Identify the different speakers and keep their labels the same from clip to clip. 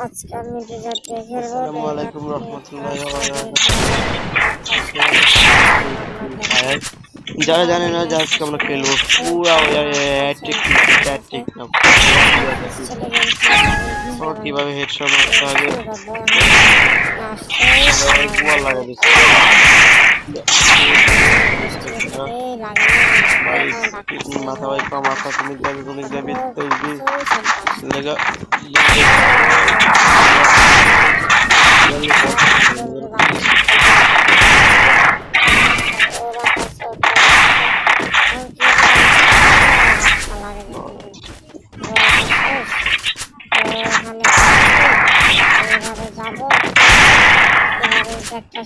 Speaker 1: আজকে আমি ডেজার্ট দিয়ে খেলবো।
Speaker 2: আসসালামু আলাইকুম রহমতুল্লাহি ওয়া বারাকাতুহু। যারা জানেন না যে আজকে আমরা খেলবো পুরা কিভাবে হেডশট মারতে হবে লাগা দিচ্ছে মাথা ভাই পা মাথা তুমি যাবে লেগা
Speaker 1: একটা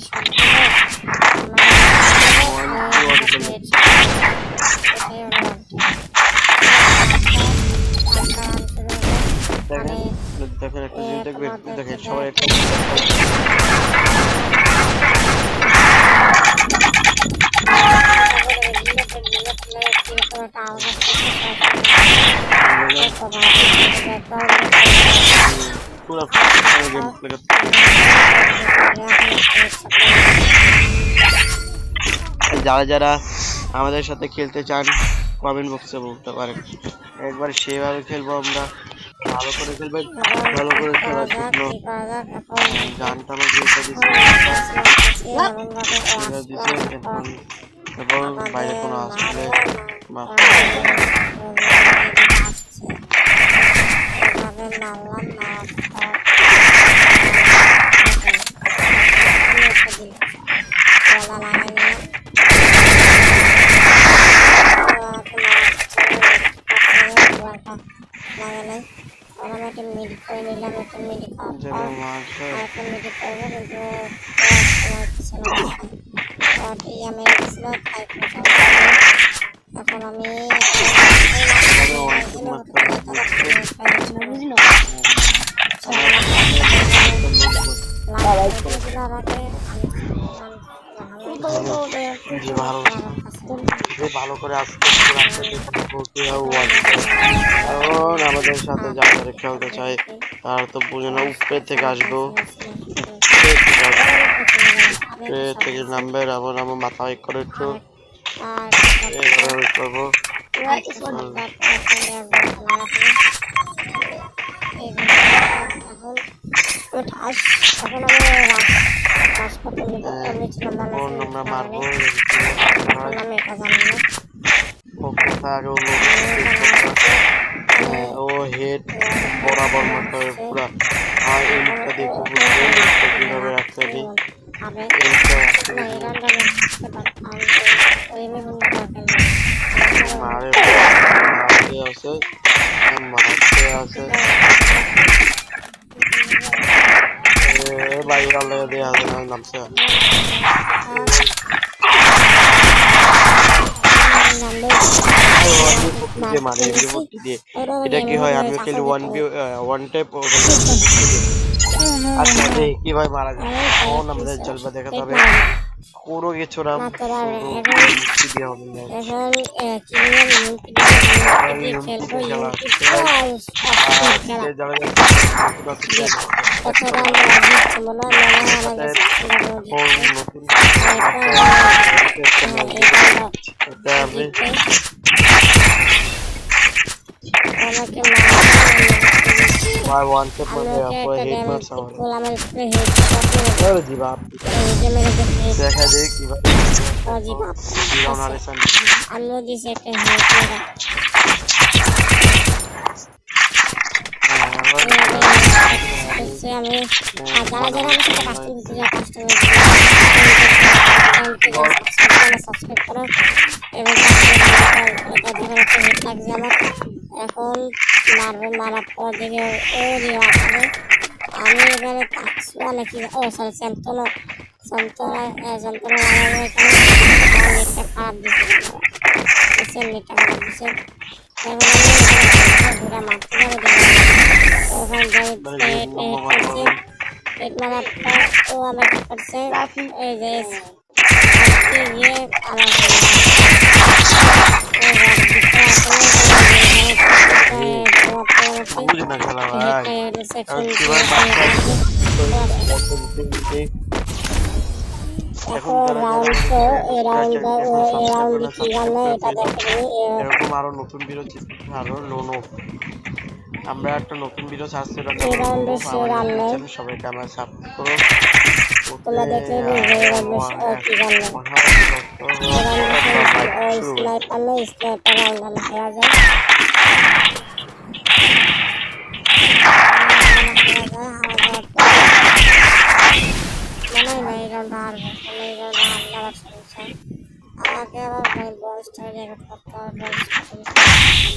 Speaker 2: দেখেন একটা জিনিস দেখবেন, দেখেন সবাই একটা যারা যারা আমাদের সাথে খেলতে চান কমেন্ট বক্সে বলতে পারেন। একবার সেভাবে খেলবো আমরা, ভালো করে খেলবেন, ভালো করে খেলার জন্য গানটা আমার এবং বাইরে কোনো আসলে এখন আমি ভালো করে আসতে আমাদের সাথে যারা খেলতে চাই তারা তো বুঝে না, উপরে থেকে আসবো, থেকে নামবে আমার মাথা করে একটু করবো। আমরা মারবো ও হেড বরাবর মারতে হবে পুরা, আর এই মুখটা দেখে বুঝবো কিভাবে রাখতে হবে। বাইরে আল্লাহ দিয়ে হাতে নামছে এটা কি হয়? আমি খেলি ওয়ান টাইপ আচ্ছা কিভাবে মারা যায় আমাদের চলবে দেখাতে হবে, কোনো কিছু না দেখা যায় কিভাবে
Speaker 1: আমি যারা যারা সাবস্ক্রাইব করো এবং এখন মারার পর দেখে ও দিয়ে আসবে। আমি এবারে নাকি ও সরি যন্ত্রণা লাগাবো এখানে। নেটটা খারাপ দিচ্ছে, নেটটা খারাপ দিচ্ছে। এখন আমি ঘুরে মারতে যাবো, ওখানে পেট মারার পর ও আমার কি করছে, এই যে গিয়ে আমার মোটামুটি
Speaker 2: বুঝি না খেলা ভাই
Speaker 1: সেকশন
Speaker 2: কিভাবে এখন
Speaker 1: এখন
Speaker 2: যারা
Speaker 1: রাউন্ড
Speaker 2: যারা
Speaker 1: এই রাউন্ড
Speaker 2: চ্যানেলটি
Speaker 1: এই
Speaker 2: সাবস্ক্রাইব
Speaker 1: রাউন্ডে
Speaker 2: করে
Speaker 1: কি গান এটা দেখেনি
Speaker 2: এরকম আরো নতুন ভিডিও আরো নোনো আমরা একটা নতুন ভিডিও ছাড়ছি ওটাকে
Speaker 1: এই
Speaker 2: আমরা
Speaker 1: রাউন্ডে
Speaker 2: নোনো
Speaker 1: সে
Speaker 2: আমার
Speaker 1: রান
Speaker 2: ইউটিউব
Speaker 1: নেয়
Speaker 2: চ্যানেল সবাইকে আমার সাবস্ক্রাইব করো
Speaker 1: তোমরা দেখলে বুঝবে এই রাউন্ডে কি গান নেয় এই রাউন্ডে স্নাইপার নেই স্নাইপার রাউন্ড হেরা যায় মনে হয় না এই রাউন্ড হারবো কারণ এই রাউন্ড হারলে আবার সমস্যা আমাকে আবার ভাই বয়সটা রেকর্ড করতে হবে বয়স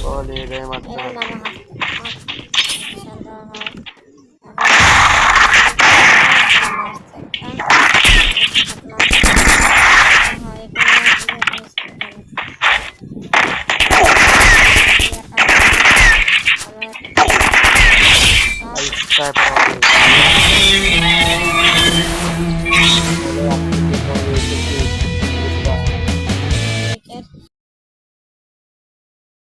Speaker 2: বলে রে মাত্র
Speaker 1: এই রাউন্ড আবার সুন্দর হয়
Speaker 2: স্নাইপার